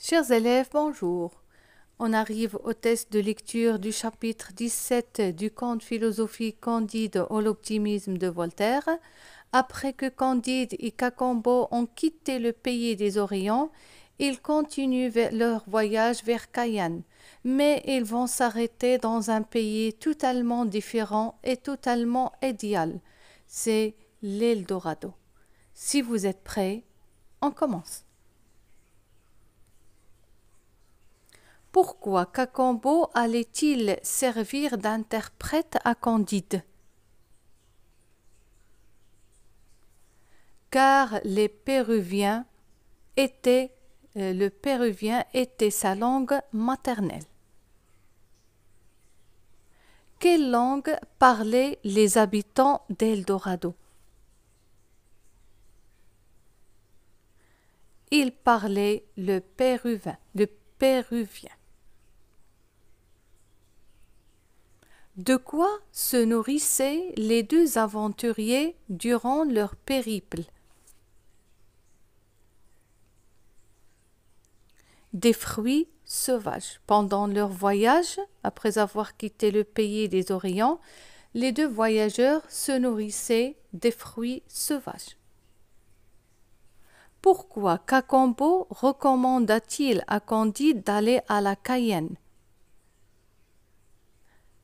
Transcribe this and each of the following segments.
Chers élèves, bonjour. On arrive au test de lecture du chapitre 17 du conte philosophique Candide ou l'optimisme de Voltaire. Après que Candide et Cacambo ont quitté le pays des Orients, ils continuent leur voyage vers Cayenne, mais ils vont s'arrêter dans un pays totalement différent et totalement idéal. C'est l'Eldorado. Si vous êtes prêts, on commence. Pourquoi Cacambo allait-il servir d'interprète à Candide? Car le péruvien était sa langue maternelle. Quelle langue parlaient les habitants d'Eldorado? Ils parlaient le péruvien. De quoi se nourrissaient les deux aventuriers durant leur périple? Des fruits sauvages. Pendant leur voyage, après avoir quitté le pays des Orients, les deux voyageurs se nourrissaient des fruits sauvages. Pourquoi Cacambo recommanda-t-il à Candide d'aller à la Cayenne?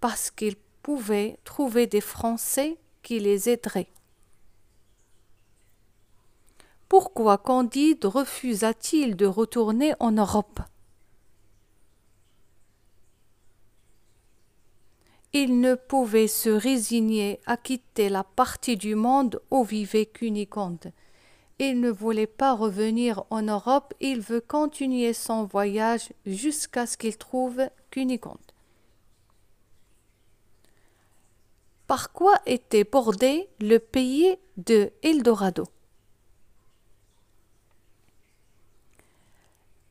Parce qu'il pouvait trouver des Français qui les aideraient. Pourquoi Candide refusa-t-il de retourner en Europe? Il ne pouvait se résigner à quitter la partie du monde où vivait Cunégonde. Il ne voulait pas revenir en Europe, il veut continuer son voyage jusqu'à ce qu'il trouve Cunégonde. Par quoi était bordé le pays de Eldorado?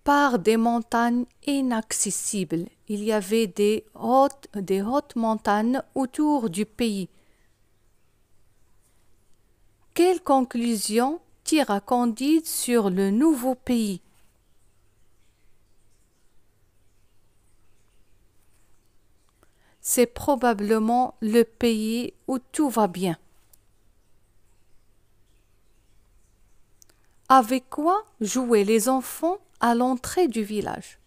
Par des montagnes inaccessibles. Il y avait des hautes montagnes autour du pays. Quelle conclusion tira Candide sur le nouveau pays? C'est probablement le pays où tout va bien. Avec quoi jouaient les enfants à l'entrée du village?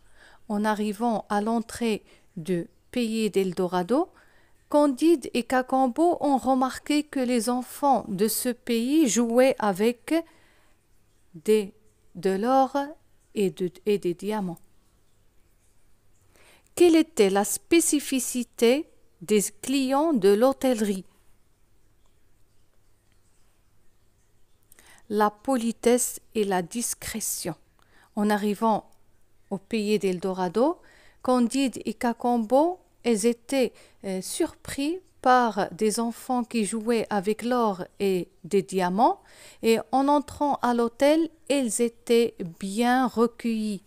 En arrivant à l'entrée du pays d'Eldorado, Candide et Cacambo ont remarqué que les enfants de ce pays jouaient avec de l'or et des diamants. Quelle était la spécificité des clients de l'hôtellerie? La politesse et la discrétion. En arrivant au pays d'Eldorado, Candide et Cacambo étaient surpris par des enfants qui jouaient avec l'or et des diamants, et en entrant à l'hôtel, ils étaient bien recueillis.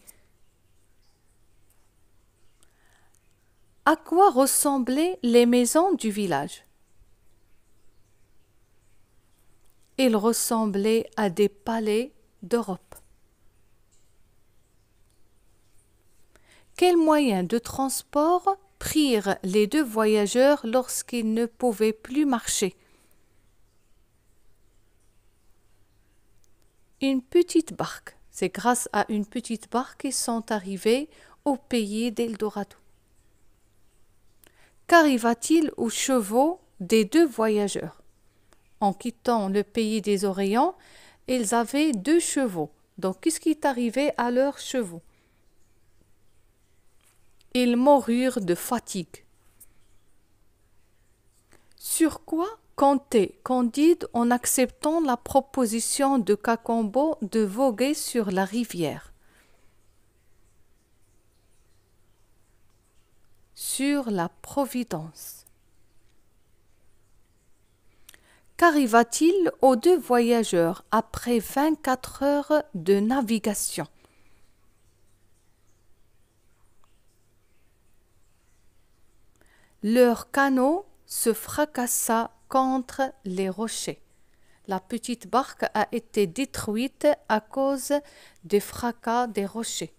À quoi ressemblaient les maisons du village? Ils ressemblaient à des palais d'Europe. Quels moyens de transport prirent les deux voyageurs lorsqu'ils ne pouvaient plus marcher? Une petite barque. C'est grâce à une petite barque qu'ils sont arrivés au pays d'Eldorado. Qu'arriva-t-il aux chevaux des deux voyageurs? En quittant le pays des Orients, ils avaient 2 chevaux. Donc, qu'est-ce qui est arrivé à leurs chevaux? Ils moururent de fatigue. Sur quoi comptait Candide en acceptant la proposition de Cacambo de voguer sur la rivière? Sur la Providence. Qu'arriva-t-il aux deux voyageurs après 24 heures de navigation? Leur canot se fracassa contre les rochers. La petite barque a été détruite à cause des fracas des rochers.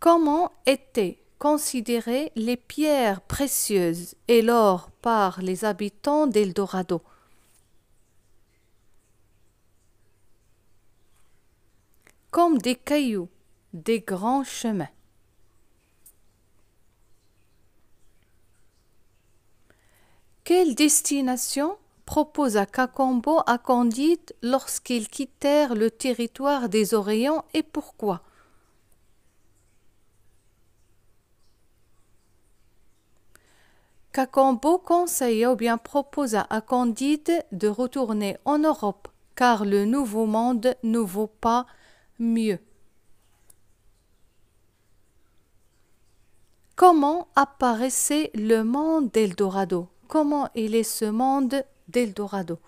Comment étaient considérées les pierres précieuses et l'or par les habitants d'Eldorado? Comme des cailloux, des grands chemins. Quelle destination proposa Cacambo à Candide lorsqu'ils quittèrent le territoire des Oréons et pourquoi? Cacambo conseilla ou bien proposa à Candide de retourner en Europe, car le nouveau monde ne vaut pas mieux. Comment apparaissait le monde d'Eldorado? Comment il est ce monde d'Eldorado?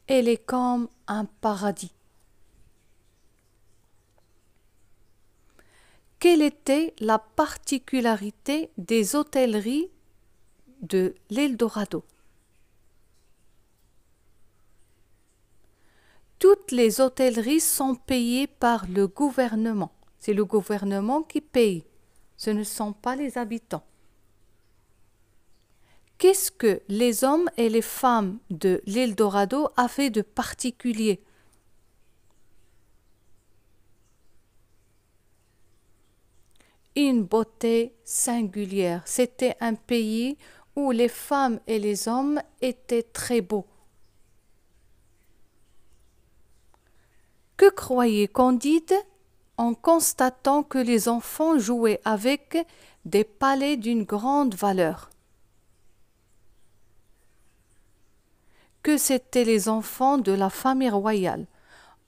Elle est comme un paradis. Quelle était la particularité des hôtelleries de l'Eldorado? Toutes les hôtelleries sont payées par le gouvernement. C'est le gouvernement qui paye. Ce ne sont pas les habitants. Qu'est-ce que les hommes et les femmes de l'Eldorado avaient de particulier? Une beauté singulière. C'était un pays où les femmes et les hommes étaient très beaux. Que croyait Candide en constatant que les enfants jouaient avec des palets d'une grande valeur? Que c'étaient les enfants de la famille royale.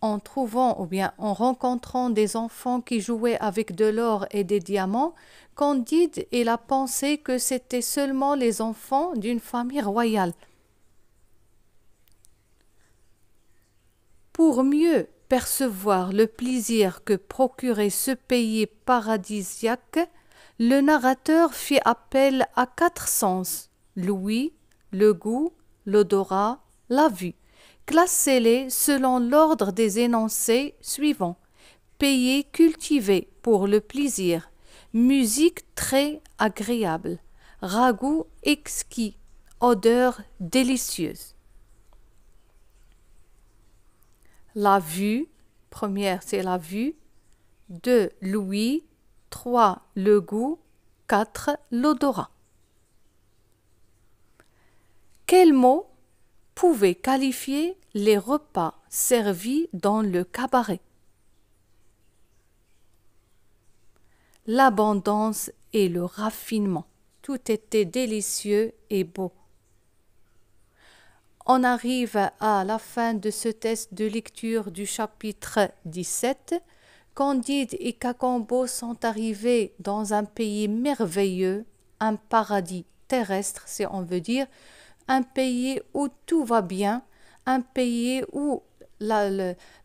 En trouvant ou bien en rencontrant des enfants qui jouaient avec de l'or et des diamants, Candide il a pensé que c'était seulement les enfants d'une famille royale. Pour mieux percevoir le plaisir que procurait ce pays paradisiaque, le narrateur fit appel à 4 sens: l'ouïe, le goût, l'odorat, la vue. Classez-les selon l'ordre des énoncés suivants. Pays cultivé pour le plaisir, musique très agréable, ragoût exquis, odeur délicieuse. La vue, première c'est la vue, 2 l'ouïe, 3 le goût, 4 l'odorat. Quel mot pouvait qualifier les repas servis dans le cabaret? L'abondance et le raffinement. Tout était délicieux et beau. On arrive à la fin de ce test de lecture du chapitre 17. Candide et Cacambo sont arrivés dans un pays merveilleux, un paradis terrestre, si on veut dire, un pays où tout va bien, un pays où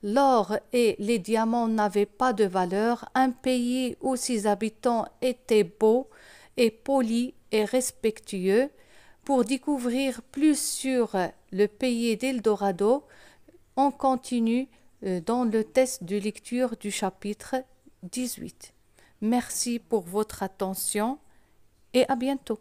l'or et les diamants n'avaient pas de valeur, un pays où ses habitants étaient beaux et polis et respectueux. Pour découvrir plus sur le pays d'Eldorado, on continue dans le test de lecture du chapitre 18. Merci pour votre attention et à bientôt.